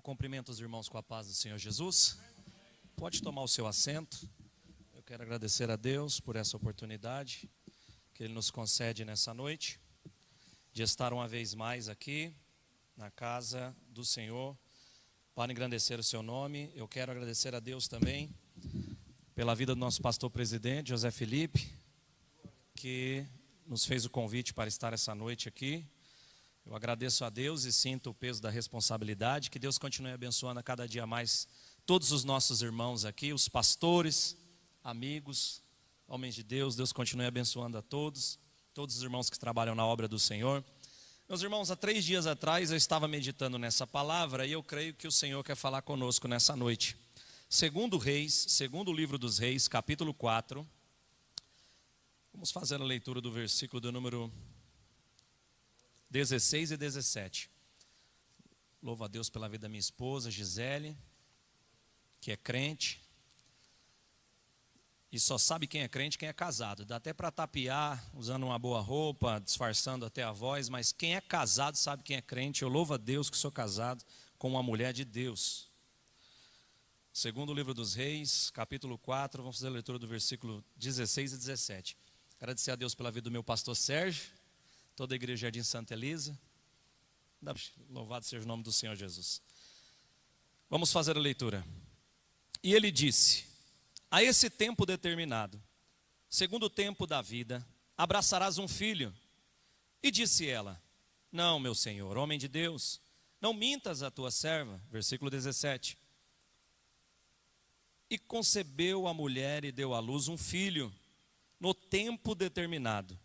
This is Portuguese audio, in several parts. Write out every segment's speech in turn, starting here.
cumprimento os irmãos com a paz do Senhor Jesus. Pode tomar o seu assento. Eu quero agradecer a Deus por essa oportunidade que Ele nos concede nessa noite, de estar uma vez mais aqui na casa do Senhor, para engrandecer o seu nome. Eu quero agradecer a Deus também pela vida do nosso pastor presidente, José Felipe, que nos fez o convite para estar essa noite aqui. Eu agradeço a Deus e sinto o peso da responsabilidade. Que Deus continue abençoando a cada dia mais todos os nossos irmãos aqui, os pastores, amigos, homens de Deus. Deus continue abençoando a todos os irmãos que trabalham na obra do Senhor. Meus irmãos, há 3 dias atrás eu estava meditando nessa palavra e eu creio que o Senhor quer falar conosco nessa noite. Segundo o livro dos Reis, capítulo 4. Vamos fazer a leitura do versículo do número 16 e 17. Louvo a Deus pela vida da minha esposa, Gisele, que é crente. E só sabe quem é crente quem é casado. Dá até para tapear, usando uma boa roupa, disfarçando até a voz, mas quem é casado sabe quem é crente. Eu louvo a Deus que sou casado com uma mulher de Deus. Segundo o livro dos Reis, capítulo 4, vamos fazer a leitura do versículo 16 e 17. Agradecer a Deus pela vida do meu pastor Sérgio, toda a igreja Jardim Santa Elisa. Louvado seja o nome do Senhor Jesus. Vamos fazer a leitura. E ele disse: a esse tempo determinado, segundo o tempo da vida, abraçarás um filho. E disse ela: não, meu senhor, homem de Deus, não mintas a tua serva. Versículo 17. E concebeu a mulher e deu à luz um filho, no tempo determinado.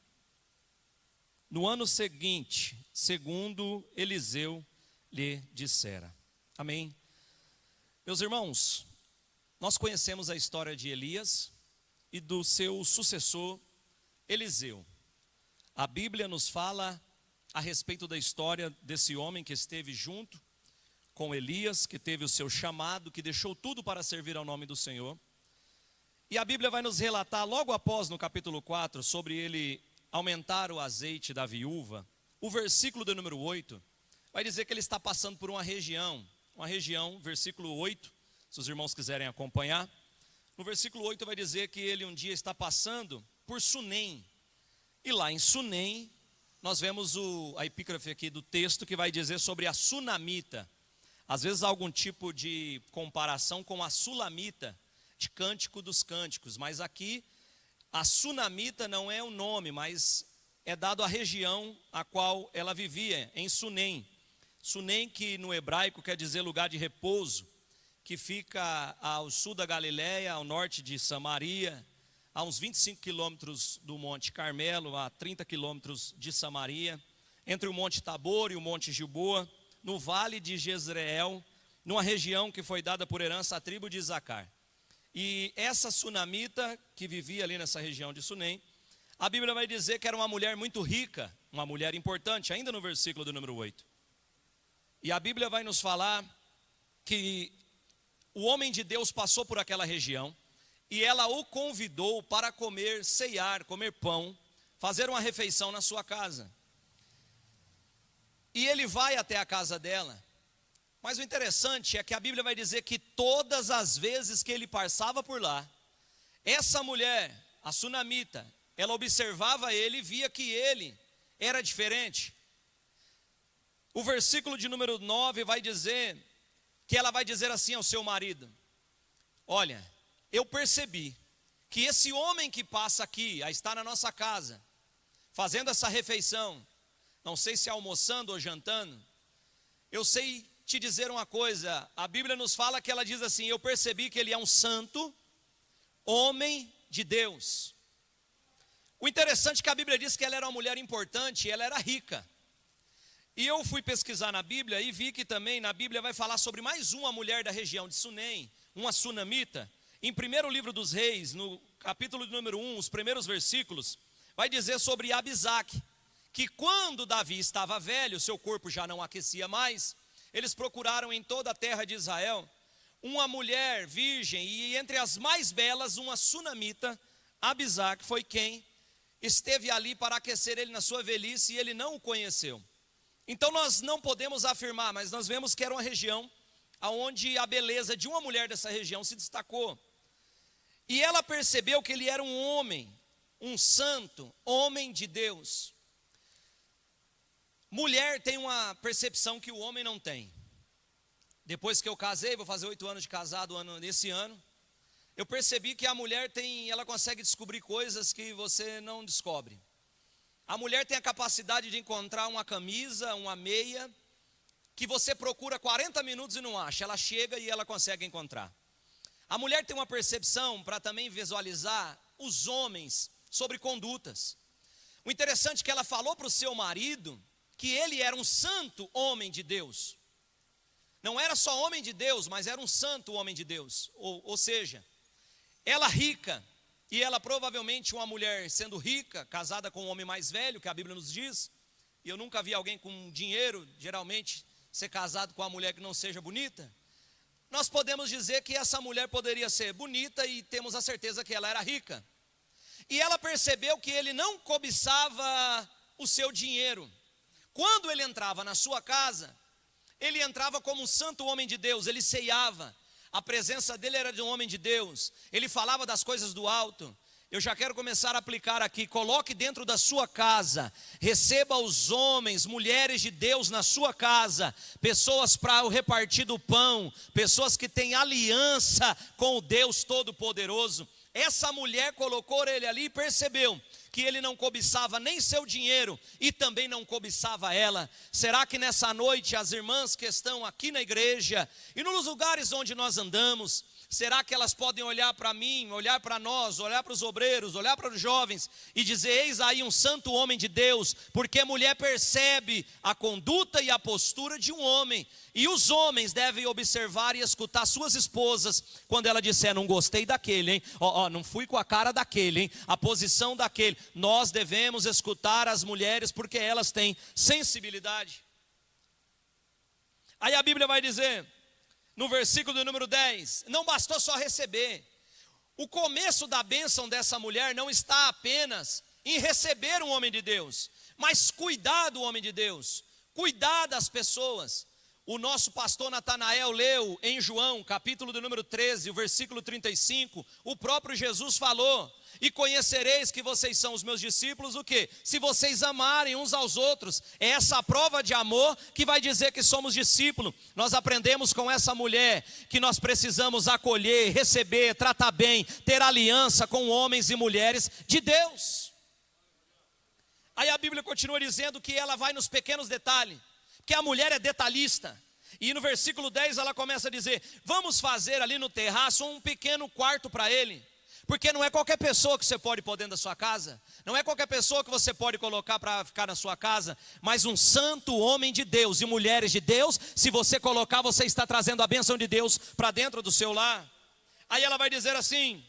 No ano seguinte, segundo Eliseu lhe dissera. Amém. Meus irmãos, nós conhecemos a história de Elias e do seu sucessor Eliseu. A Bíblia nos fala a respeito da história desse homem que esteve junto com Elias, que teve o seu chamado, que deixou tudo para servir ao nome do Senhor. E a Bíblia vai nos relatar logo após, no capítulo 4, sobre ele aumentar o azeite da viúva. O versículo do número 8 vai dizer que ele está passando por uma região, versículo 8, se os irmãos quiserem acompanhar. No versículo 8 vai dizer que ele um dia está passando por Sunem. E lá em Sunem, nós vemos a epígrafe aqui do texto que vai dizer sobre a sunamita. Às vezes há algum tipo de comparação com a sulamita, de Cântico dos Cânticos, mas aqui a sunamita não é o nome, mas é dado à região a qual ela vivia, em Sunem. Sunem, que no hebraico quer dizer lugar de repouso, que fica ao sul da Galileia, ao norte de Samaria, a uns 25 quilômetros do Monte Carmelo, a 30 quilômetros de Samaria, entre o Monte Tabor e o Monte Gilboa, no vale de Jezreel, numa região que foi dada por herança à tribo de Isacar. E essa sunamita, que vivia ali nessa região de Sunem, a Bíblia vai dizer que era uma mulher muito rica, uma mulher importante, ainda no versículo do número 8. E a Bíblia vai nos falar que o homem de Deus passou por aquela região e ela o convidou para comer, ceiar, comer pão, fazer uma refeição na sua casa. E ele vai até a casa dela. Mas o interessante é que a Bíblia vai dizer que todas as vezes que ele passava por lá, essa mulher, a sunamita, ela observava ele e via que ele era diferente. O versículo de número 9 vai dizer que ela vai dizer assim ao seu marido: olha, eu percebi que esse homem que passa aqui, a estar na nossa casa, fazendo essa refeição, não sei se almoçando ou jantando, eu sei te dizer uma coisa, a Bíblia nos fala que ela diz assim: eu percebi que ele é um santo, homem de Deus. O interessante é que a Bíblia diz que ela era uma mulher importante, ela era rica. E eu fui pesquisar na Bíblia e vi que também na Bíblia vai falar sobre mais uma mulher da região de Sunem, uma sunamita. Em 1º livro dos Reis, no capítulo número 1, os primeiros versículos, vai dizer sobre Abisaque, que quando Davi estava velho, seu corpo já não aquecia mais, eles procuraram em toda a terra de Israel uma mulher virgem, e entre as mais belas, uma sunamita, Abisaque, foi quem esteve ali para aquecer ele na sua velhice, e ele não o conheceu. Então nós não podemos afirmar, mas nós vemos que era uma região aonde a beleza de uma mulher dessa região se destacou. E ela percebeu que ele era um homem, um santo, homem de Deus. Mulher tem uma percepção que o homem não tem. Depois que eu casei, vou fazer 8 anos de casado nesse ano, eu percebi que a mulher ela consegue descobrir coisas que você não descobre. A mulher tem a capacidade de encontrar uma camisa, uma meia, que você procura 40 minutos e não acha. Ela chega e ela consegue encontrar. A mulher tem uma percepção para também visualizar os homens sobre condutas. O interessante é que ela falou para o seu marido que ele era um santo homem de Deus. Não era só homem de Deus, mas era um santo homem de Deus. Ou seja, ela rica, e ela provavelmente uma mulher sendo rica, casada com um homem mais velho, que a Bíblia nos diz, e eu nunca vi alguém com dinheiro, geralmente, ser casado com uma mulher que não seja bonita. Nós podemos dizer que essa mulher poderia ser bonita e temos a certeza que ela era rica. E ela percebeu que ele não cobiçava o seu dinheiro. Quando ele entrava na sua casa, ele entrava como um santo homem de Deus, ele ceiava. A presença dele era de um homem de Deus. Ele falava das coisas do alto. Eu já quero começar a aplicar aqui. Coloque dentro da sua casa. Receba os homens, mulheres de Deus na sua casa. Pessoas para o repartir do pão. Pessoas que têm aliança com o Deus Todo-Poderoso. Essa mulher colocou ele ali e percebeu que ele não cobiçava nem seu dinheiro e também não cobiçava ela. Será que nessa noite as irmãs que estão aqui na igreja e nos lugares onde nós andamos, será que elas podem olhar para mim, olhar para nós, olhar para os obreiros, olhar para os jovens e dizer: eis aí um santo homem de Deus? Porque a mulher percebe a conduta e a postura de um homem. E os homens devem observar e escutar suas esposas quando ela disser: não gostei daquele, hein? Não fui com a cara daquele, hein? A posição daquele. Nós devemos escutar as mulheres porque elas têm sensibilidade. Aí a Bíblia vai dizer, no versículo de número 10, não bastou só receber. O começo da bênção dessa mulher não está apenas em receber um homem de Deus, mas cuidar do homem de Deus, cuidar das pessoas. O nosso pastor Natanael leu em João, capítulo de número 13, o versículo 35, o próprio Jesus falou: e conhecereis que vocês são os meus discípulos, o quê? Se vocês amarem uns aos outros. É essa a prova de amor que vai dizer que somos discípulos. Nós aprendemos com essa mulher que nós precisamos acolher, receber, tratar bem, ter aliança com homens e mulheres de Deus. Aí a Bíblia continua dizendo que ela vai nos pequenos detalhes, que a mulher é detalhista. E no versículo 10 ela começa a dizer: vamos fazer ali no terraço um pequeno quarto para ele. Porque não é qualquer pessoa que você pode pôr dentro da sua casa, não é qualquer pessoa que você pode colocar para ficar na sua casa, mas um santo homem de Deus e mulheres de Deus. Se você colocar, você está trazendo a bênção de Deus para dentro do seu lar. Aí ela vai dizer assim: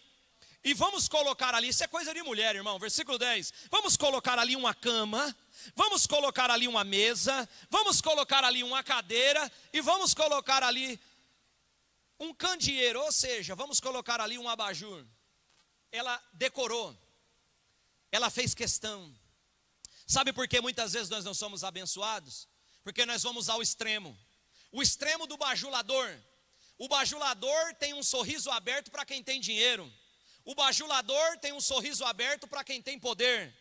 e vamos colocar ali, isso é coisa de mulher, irmão, versículo 10, vamos colocar ali uma cama, vamos colocar ali uma mesa, vamos colocar ali uma cadeira, e vamos colocar ali um candeeiro, ou seja, vamos colocar ali um abajur. Ela decorou, ela fez questão. Sabe por que muitas vezes nós não somos abençoados? Porque nós vamos ao extremo. O extremo do bajulador. O bajulador tem um sorriso aberto para quem tem dinheiro. O bajulador tem um sorriso aberto para quem tem poder.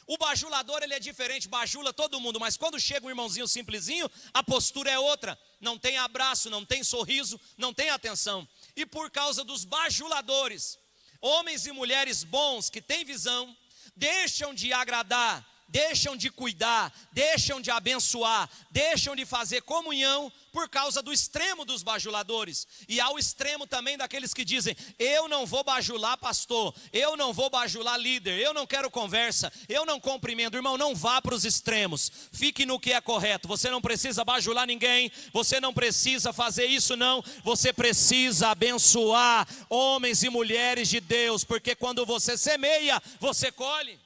O bajulador, ele é diferente, bajula todo mundo, mas quando chega um irmãozinho simplesinho, a postura é outra. Não tem abraço, não tem sorriso, não tem atenção. E por causa dos bajuladores, homens e mulheres bons que têm visão, deixam de agradar, deixam de cuidar, deixam de abençoar, deixam de fazer comunhão por causa do extremo dos bajuladores. E há o extremo também daqueles que dizem: eu não vou bajular pastor, eu não vou bajular líder, eu não quero conversa, eu não cumprimento. Irmão, não vá para os extremos, fique no que é correto. Você não precisa bajular ninguém, você não precisa fazer isso não, você precisa abençoar homens e mulheres de Deus, porque quando você semeia, você colhe.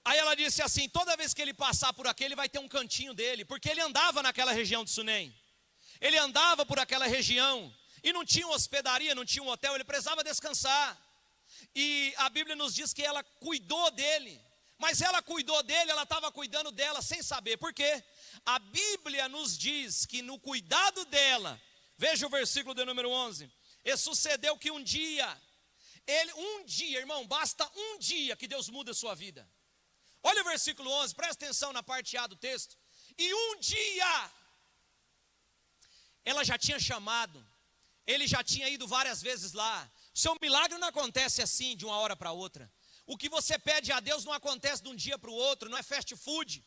Aí ela disse assim: toda vez que ele passar por aqui, ele vai ter um cantinho dele, porque ele andava naquela região de Sunem. Ele andava por aquela região, e não tinha hospedaria, não tinha um hotel, ele precisava descansar. E a Bíblia nos diz que ela cuidou dele, Mas ela cuidou dele, ela estava cuidando dela sem saber. Por quê? A Bíblia nos diz que no cuidado dela, veja o versículo de número 11. E sucedeu que um dia, irmão, basta um dia que Deus muda a sua vida. Olha o versículo 11, presta atenção na parte A do texto. E um dia, ela já tinha chamado, ele já tinha ido várias vezes lá. O seu milagre não acontece assim, de uma hora para outra. O que você pede a Deus não acontece de um dia para o outro, não é fast food.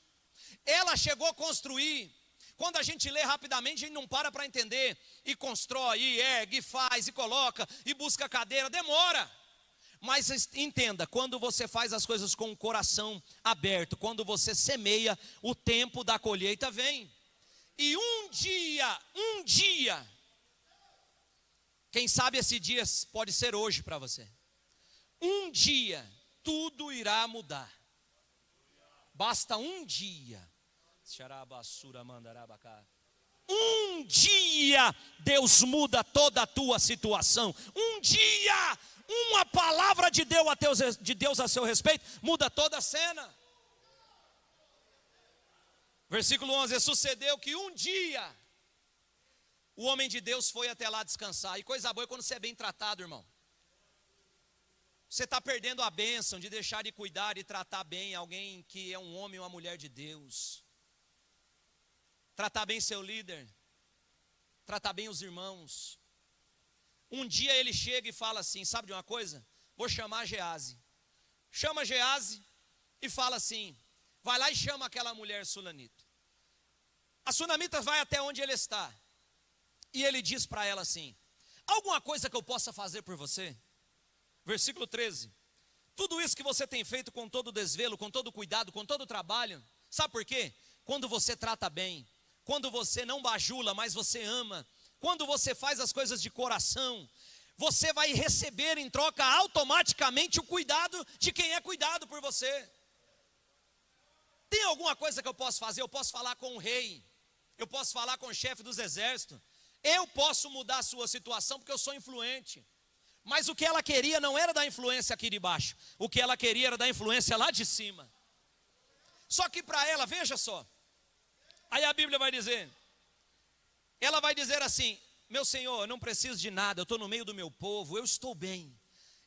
Ela chegou a construir. Quando a gente lê rapidamente, a gente não para entender. E constrói, e ergue, e faz, e coloca, e busca cadeira, demora. Mas entenda, quando você faz as coisas com o coração aberto, quando você semeia, o tempo da colheita vem. E um dia, quem sabe esse dia pode ser hoje para você. Um dia, tudo irá mudar. Basta um dia. Um dia, Deus muda toda a tua situação. Um dia, uma palavra de Deus a seu respeito, muda toda a cena. Versículo 11, sucedeu que um dia, o homem de Deus foi até lá descansar. E coisa boa é quando você é bem tratado, irmão. Você está perdendo a bênção de deixar de cuidar e tratar bem alguém que é um homem ou uma mulher de Deus. Tratar bem seu líder. Tratar bem os irmãos. Um dia ele chega e fala assim, sabe de uma coisa? Vou chamar Gease. Chama Gease e fala assim, vai lá e chama aquela mulher sulamita. A sunamita vai até onde ele está. E ele diz para ela assim, alguma coisa que eu possa fazer por você? Versículo 13, tudo isso que você tem feito com todo desvelo, com todo cuidado, com todo trabalho, sabe por quê? Quando você trata bem, quando você não bajula, mas você ama, quando você faz as coisas de coração, você vai receber em troca automaticamente o cuidado de quem é cuidado por você. Tem alguma coisa que eu posso fazer? Eu posso falar com o rei, eu posso falar com o chefe dos exércitos, eu posso mudar a sua situação porque eu sou influente. Mas o que ela queria não era da influência aqui de baixo. O que ela queria era da influência lá de cima. Só que para ela, veja só. Aí a Bíblia vai dizer. Ela vai dizer assim, meu Senhor, eu não preciso de nada. Eu estou no meio do meu povo, eu estou bem.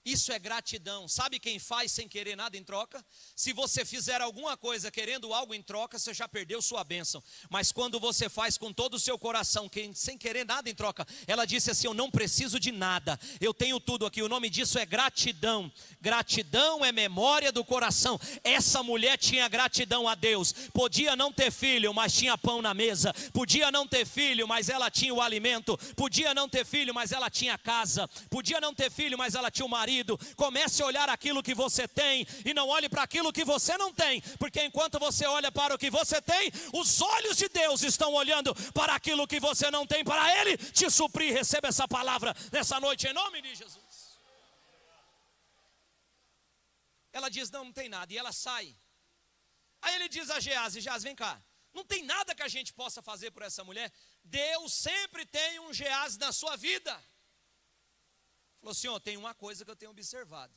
Isso é gratidão. Sabe quem faz sem querer nada em troca? Se você fizer alguma coisa querendo algo em troca, você já perdeu sua bênção. Mas quando você faz com todo o seu coração, sem querer nada em troca, ela disse assim, eu não preciso de nada, eu tenho tudo aqui. O nome disso é gratidão. Gratidão é memória do coração. Essa mulher tinha gratidão a Deus. Podia não ter filho, mas tinha pão na mesa. Podia não ter filho, mas ela tinha o alimento. Podia não ter filho, mas ela tinha casa. Podia não ter filho, mas ela tinha o marido. Comece a olhar aquilo que você tem e não olhe para aquilo que você não tem, porque enquanto você olha para o que você tem, os olhos de Deus estão olhando para aquilo que você não tem, para Ele te suprir. Receba essa palavra nessa noite em nome de Jesus. Ela diz, não tem nada, e ela sai. Aí ele diz a Gease, vem cá, não tem nada que a gente possa fazer por essa mulher. Deus sempre tem um Gease na sua vida. Falou, Senhor, tem uma coisa que eu tenho observado.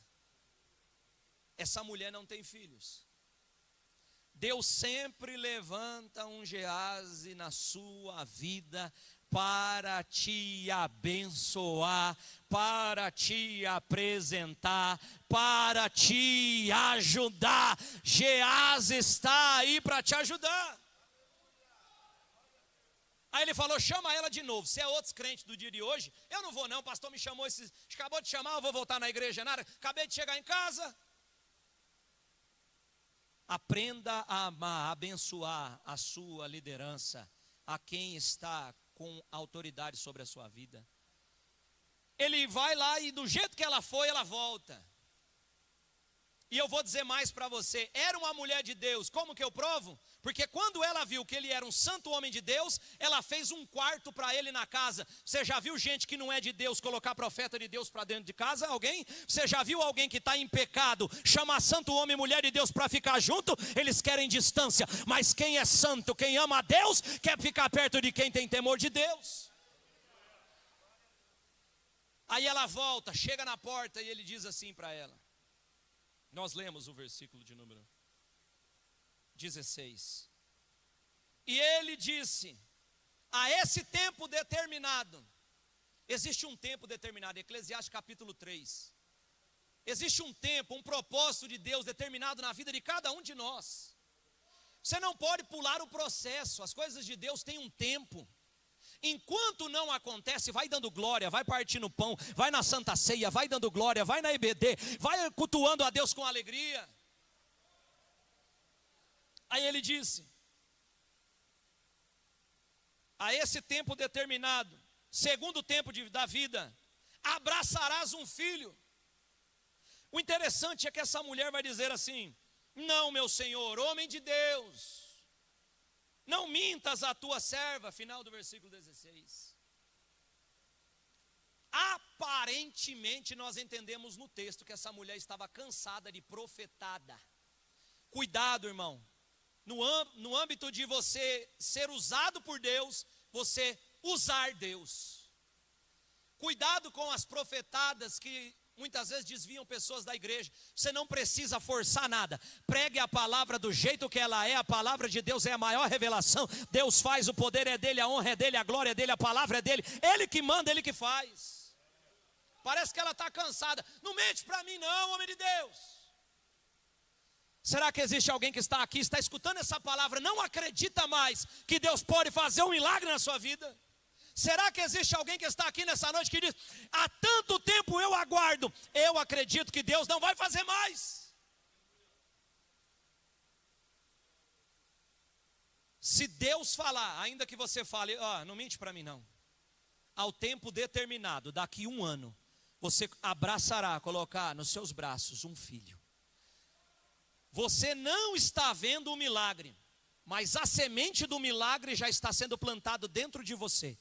Essa mulher não tem filhos. Deus sempre levanta um Gease na sua vida para te abençoar, para te apresentar, para te ajudar. Gease está aí para te ajudar. Aí ele falou, chama ela de novo. Se é outros crentes do dia de hoje, eu não vou não, o pastor me chamou, acabou de chamar, eu vou voltar na igreja, nada. Acabei de chegar em casa. Aprenda a amar, a abençoar a sua liderança, a quem está com autoridade sobre a sua vida. Ele vai lá e do jeito que ela foi, ela volta. E eu vou dizer mais para você, era uma mulher de Deus. Como que eu provo? Porque quando ela viu que ele era um santo homem de Deus, ela fez um quarto para ele na casa. Você já viu gente que não é de Deus colocar profeta de Deus para dentro de casa? Alguém? Você já viu alguém que está em pecado chamar santo homem e mulher de Deus para ficar junto? Eles querem distância. Mas quem é santo, quem ama a Deus, quer ficar perto de quem tem temor de Deus. Aí ela volta, chega na porta e ele diz assim para ela. Nós lemos o versículo de número 16. E ele disse: a esse tempo determinado, existe um tempo determinado, Eclesiastes capítulo 3. Existe um tempo, um propósito de Deus determinado na vida de cada um de nós. Você não pode pular o processo, as coisas de Deus têm um tempo. Enquanto não acontece, vai dando glória, vai partindo pão, vai na Santa Ceia, vai dando glória, vai na EBD, vai cultuando a Deus com alegria. Aí ele disse: a esse tempo determinado, segundo o tempo da vida, abraçarás um filho. O interessante é que essa mulher vai dizer assim: não, meu senhor, homem de Deus, não mintas a tua serva. Final do versículo 16. Aparentemente nós entendemos no texto que essa mulher estava cansada de profetada. Cuidado, irmão, no âmbito de você ser usado por Deus, você usar Deus. Cuidado com as profetadas que muitas vezes desviam pessoas da igreja. Você não precisa forçar nada. Pregue a palavra do jeito que ela é. A palavra de Deus é a maior revelação. Deus faz, o poder é dele, a honra é dele, a glória é dele, a palavra é dele. Ele que manda, ele que faz. Parece que ela está cansada. Não mente para mim não, homem de Deus. Será que existe alguém que está aqui, está escutando essa palavra, não acredita mais que Deus pode fazer um milagre na sua vida? Será que existe alguém que está aqui nessa noite que diz: há tanto tempo eu aguardo, eu acredito que Deus não vai fazer mais? Se Deus falar, ainda que você fale: não mente para mim não, ao tempo determinado, daqui 1 ano, você abraçará, colocar nos seus braços um filho. Você não está vendo o milagre, mas a semente do milagre já está sendo plantado dentro de você.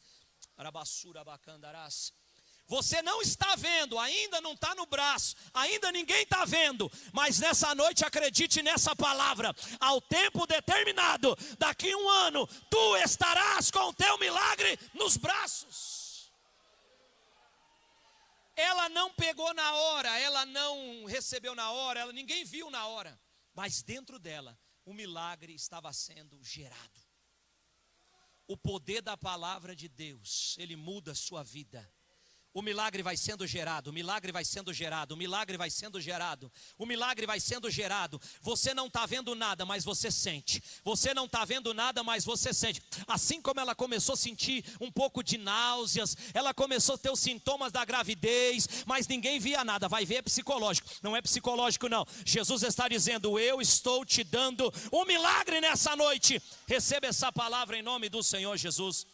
Você não está vendo, ainda não está no braço, ainda ninguém está vendo, mas nessa noite acredite nessa palavra: ao tempo determinado, daqui 1 ano, tu estarás com o teu milagre nos braços. Ela não pegou na hora, ela não recebeu na hora, ninguém viu na hora, mas dentro dela o milagre estava sendo gerado. O poder da palavra de Deus, ele muda a sua vida. O milagre vai sendo gerado, o milagre vai sendo gerado, o milagre vai sendo gerado, o milagre vai sendo gerado. Você não está vendo nada, mas você sente. Você não está vendo nada, mas você sente. Assim como ela começou a sentir um pouco de náuseas, ela começou a ter os sintomas da gravidez, mas ninguém via nada. Vai ver, é psicológico. Não é psicológico não. Jesus está dizendo: eu estou te dando um milagre nessa noite. Receba essa palavra em nome do Senhor Jesus.